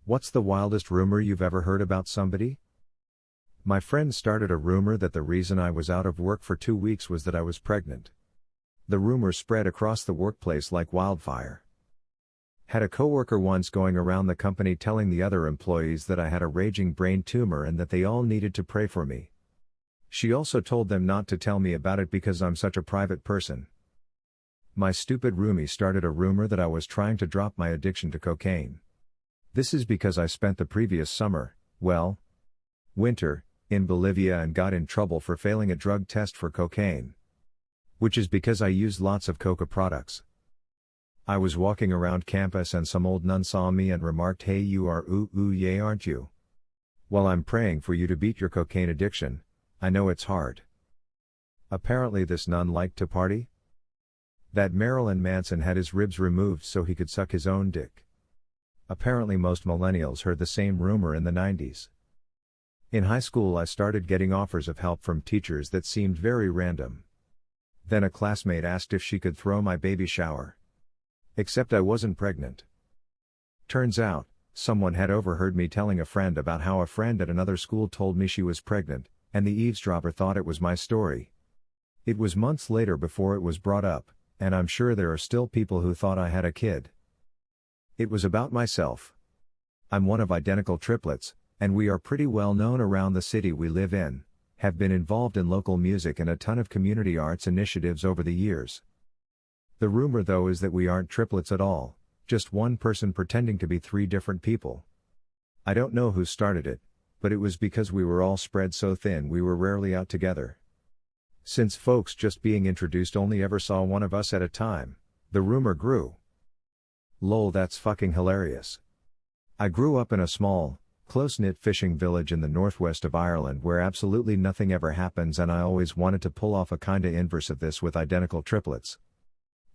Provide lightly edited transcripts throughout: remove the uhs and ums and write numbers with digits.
What's the wildest rumor you've ever heard about somebody? My friend started a rumor that the reason I was out of work for 2 weeks was that I was pregnant. The rumor spread across the workplace like wildfire. Had a coworker once going around the company telling the other employees that I had a raging brain tumor and that they all needed to pray for me. She also told them not to tell me about it because I'm such a private person. My stupid roomie started a rumor that I was trying to drop my addiction to cocaine. This is because I spent the previous summer, winter, in Bolivia and got in trouble for failing a drug test for cocaine. Which is because I used lots of coca products. I was walking around campus and some old nun saw me and remarked, "Hey, you are yay, aren't you? Well, I'm praying for you to beat your cocaine addiction. I know it's hard." Apparently this nun liked to party. That Marilyn Manson had his ribs removed so he could suck his own dick. Apparently most millennials heard the same rumor in the 90s. In high school I started getting offers of help from teachers that seemed very random. Then a classmate asked if she could throw my baby shower. Except I wasn't pregnant. Turns out, someone had overheard me telling a friend about how a friend at another school told me she was pregnant, and the eavesdropper thought it was my story. It was months later before it was brought up, and I'm sure there are still people who thought I had a kid. It was about myself. I'm one of identical triplets, and we are pretty well known around the city we live in, have been involved in local music and a ton of community arts initiatives over the years. The rumor though is that we aren't triplets at all, just one person pretending to be 3 different people. I don't know who started it, but it was because we were all spread so thin we were rarely out together. Since folks just being introduced only ever saw one of us at a time, the rumor grew. Lol, that's fucking hilarious. I grew up in a small, close-knit fishing village in the northwest of Ireland where absolutely nothing ever happens, and I always wanted to pull off a kinda inverse of this with identical triplets.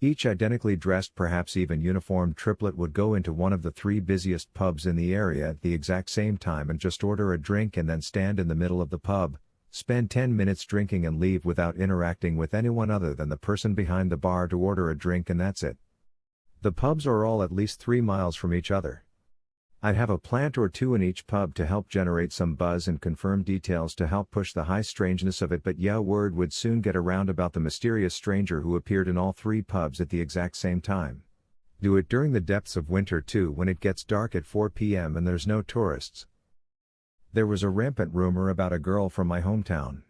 Each identically dressed, perhaps even uniformed triplet would go into one of the 3 busiest pubs in the area at the exact same time and just order a drink and then stand in the middle of the pub, spend 10 minutes drinking and leave without interacting with anyone other than the person behind the bar to order a drink, and that's it. The pubs are all at least 3 miles from each other. I'd have a plant or 2 in each pub to help generate some buzz and confirm details to help push the high strangeness of it, but yeah, word would soon get around about the mysterious stranger who appeared in all 3 pubs at the exact same time. Do it during the depths of winter too, when it gets dark at 4 p.m. and there's no tourists. There was a rampant rumor about a girl from my hometown.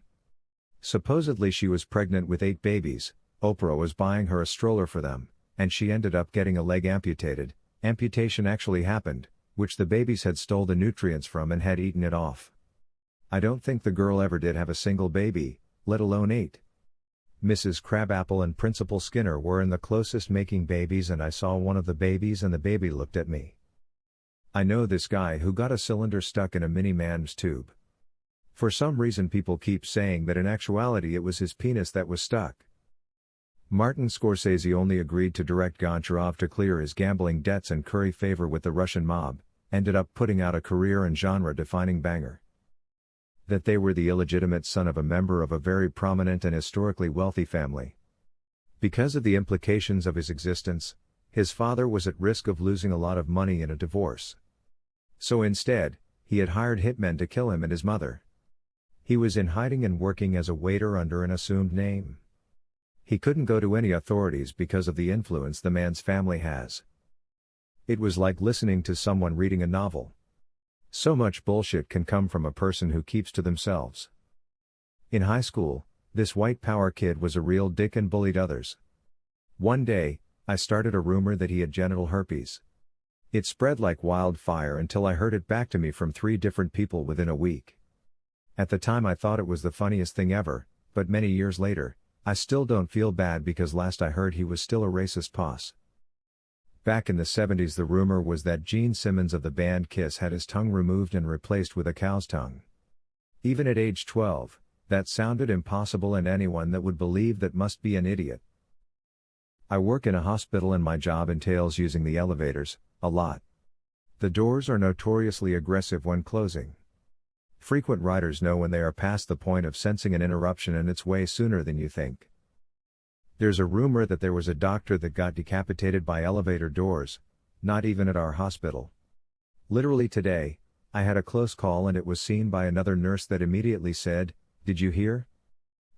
Supposedly she was pregnant with 8 babies, Oprah was buying her a stroller for them, and she ended up getting a leg amputated. Amputation actually happened, which the babies had stole the nutrients from and had eaten it off. I don't think the girl ever did have a single baby, let alone 8. Mrs. Crabapple and Principal Skinner were in the closest making babies, and I saw one of the babies and the baby looked at me. I know this guy who got a cylinder stuck in a mini-man's tube. For some reason people keep saying that in actuality it was his penis that was stuck. Martin Scorsese only agreed to direct Goncharov to clear his gambling debts and curry favor with the Russian mob, ended up putting out a career and genre-defining banger. That they were the illegitimate son of a member of a very prominent and historically wealthy family. Because of the implications of his existence, his father was at risk of losing a lot of money in a divorce. So instead, he had hired hitmen to kill him and his mother. He was in hiding and working as a waiter under an assumed name. He couldn't go to any authorities because of the influence the man's family has. It was like listening to someone reading a novel. So much bullshit can come from a person who keeps to themselves. In high school, this white power kid was a real dick and bullied others. One day, I started a rumor that he had genital herpes. It spread like wildfire until I heard it back to me from 3 different people within a week. At the time I thought it was the funniest thing ever, but many years later, I still don't feel bad because last I heard he was still a racist posse. Back in the 70s the rumor was that Gene Simmons of the band Kiss had his tongue removed and replaced with a cow's tongue. Even at age 12, that sounded impossible, and anyone that would believe that must be an idiot. I work in a hospital and my job entails using the elevators, a lot. The doors are notoriously aggressive when closing. Frequent riders know when they are past the point of sensing an interruption, and it's way sooner than you think. There's a rumor that there was a doctor that got decapitated by elevator doors, not even at our hospital. Literally today, I had a close call and it was seen by another nurse that immediately said, "Did you hear?"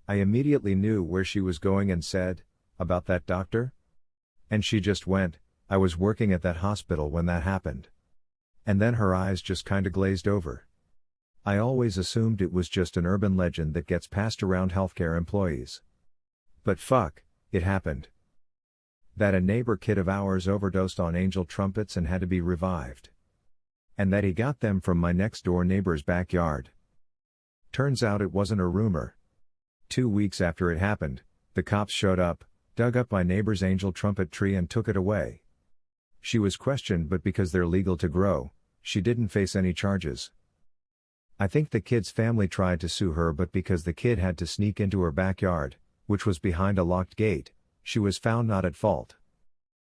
I immediately knew where she was going and said, "About that doctor?" And she just went, "I was working at that hospital when that happened." And then her eyes just kinda glazed over. I always assumed it was just an urban legend that gets passed around healthcare employees. But fuck, it happened. That a neighbor kid of ours overdosed on angel trumpets and had to be revived. And that he got them from my next door neighbor's backyard. Turns out it wasn't a rumor. 2 weeks after it happened, the cops showed up, dug up my neighbor's angel trumpet tree and took it away. She was questioned, but because they're legal to grow, she didn't face any charges. I think the kid's family tried to sue her, but because the kid had to sneak into her backyard, which was behind a locked gate, she was found not at fault.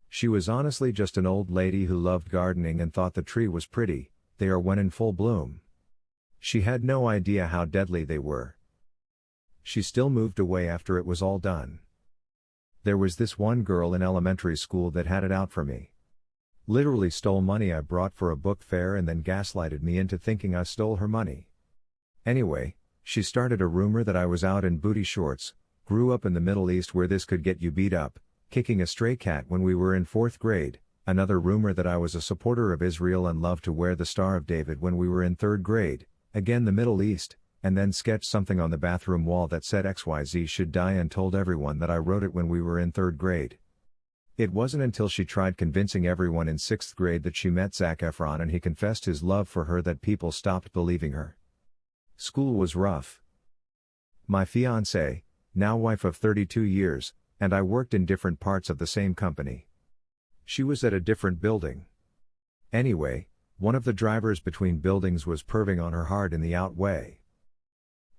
She was honestly just an old lady who loved gardening and thought the tree was pretty, they are when in full bloom. She had no idea how deadly they were. She still moved away after it was all done. There was this one girl in elementary school that had it out for me. Literally stole money I brought for a book fair and then gaslighted me into thinking I stole her money. Anyway, she started a rumor that I was out in booty shorts, grew up in the Middle East where this could get you beat up, kicking a stray cat when we were in 4th grade, another rumor that I was a supporter of Israel and loved to wear the Star of David when we were in 3rd grade, again the Middle East, and then sketched something on the bathroom wall that said XYZ should die and told everyone that I wrote it when we were in 3rd grade. It wasn't until she tried convincing everyone in 6th grade that she met Zac Efron and he confessed his love for her that people stopped believing her. School was rough. My fiancée, now wife of 32 years, and I worked in different parts of the same company. She was at a different building. Anyway, one of the drivers between buildings was perving on her hard in the out way.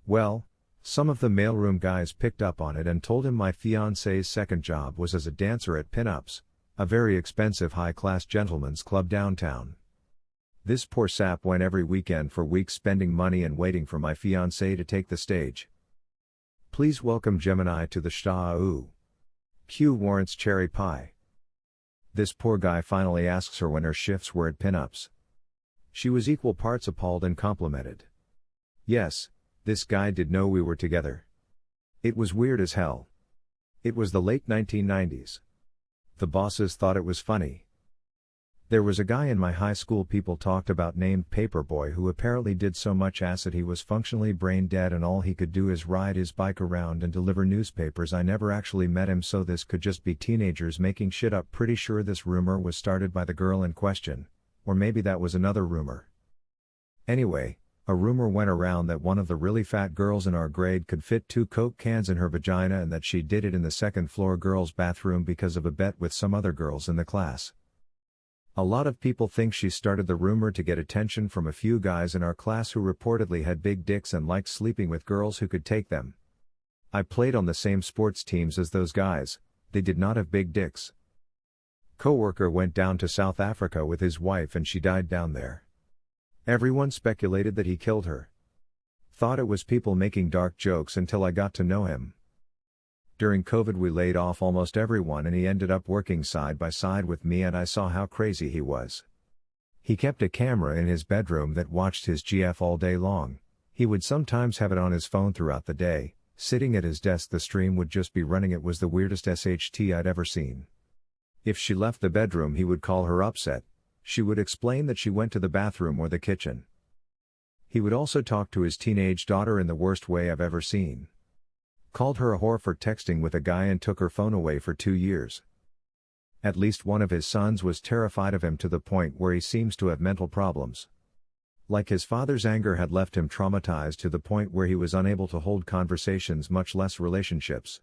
Well, some of the mailroom guys picked up on it and told him my fiancée's second job was as a dancer at Pinups, a very expensive high-class gentleman's club downtown. This poor sap went every weekend for weeks spending money and waiting for my fiancée to take the stage. Please welcome Gemini to the Shtaa. Q warrants cherry pie. This poor guy finally asks her when her shifts were at Pinups. She was equal parts appalled and complimented. Yes, this guy did know we were together. It was weird as hell. It was the late 1990s. The bosses thought it was funny. There was a guy in my high school people talked about named Paperboy who apparently did so much acid he was functionally brain dead and all he could do is ride his bike around and deliver newspapers. I never actually met him, so this could just be teenagers making shit up. Pretty sure this rumor was started by the girl in question, or maybe that was another rumor. Anyway, a rumor went around that one of the really fat girls in our grade could fit 2 Coke cans in her vagina and that she did it in the 2nd floor girls' bathroom because of a bet with some other girls in the class. A lot of people think she started the rumor to get attention from a few guys in our class who reportedly had big dicks and liked sleeping with girls who could take them. I played on the same sports teams as those guys, they did not have big dicks. Coworker went down to South Africa with his wife and she died down there. Everyone speculated that he killed her. Thought it was people making dark jokes until I got to know him. During COVID we laid off almost everyone and he ended up working side by side with me and I saw how crazy he was. He kept a camera in his bedroom that watched his GF all day long. He would sometimes have it on his phone throughout the day. Sitting at his desk the stream would just be running. It was the weirdest SHT I'd ever seen. If she left the bedroom he would call her upset. She would explain that she went to the bathroom or the kitchen. He would also talk to his teenage daughter in the worst way I've ever seen. Called her a whore for texting with a guy and took her phone away for 2 years. At least one of his sons was terrified of him to the point where he seems to have mental problems. Like his father's anger had left him traumatized to the point where he was unable to hold conversations, much less relationships.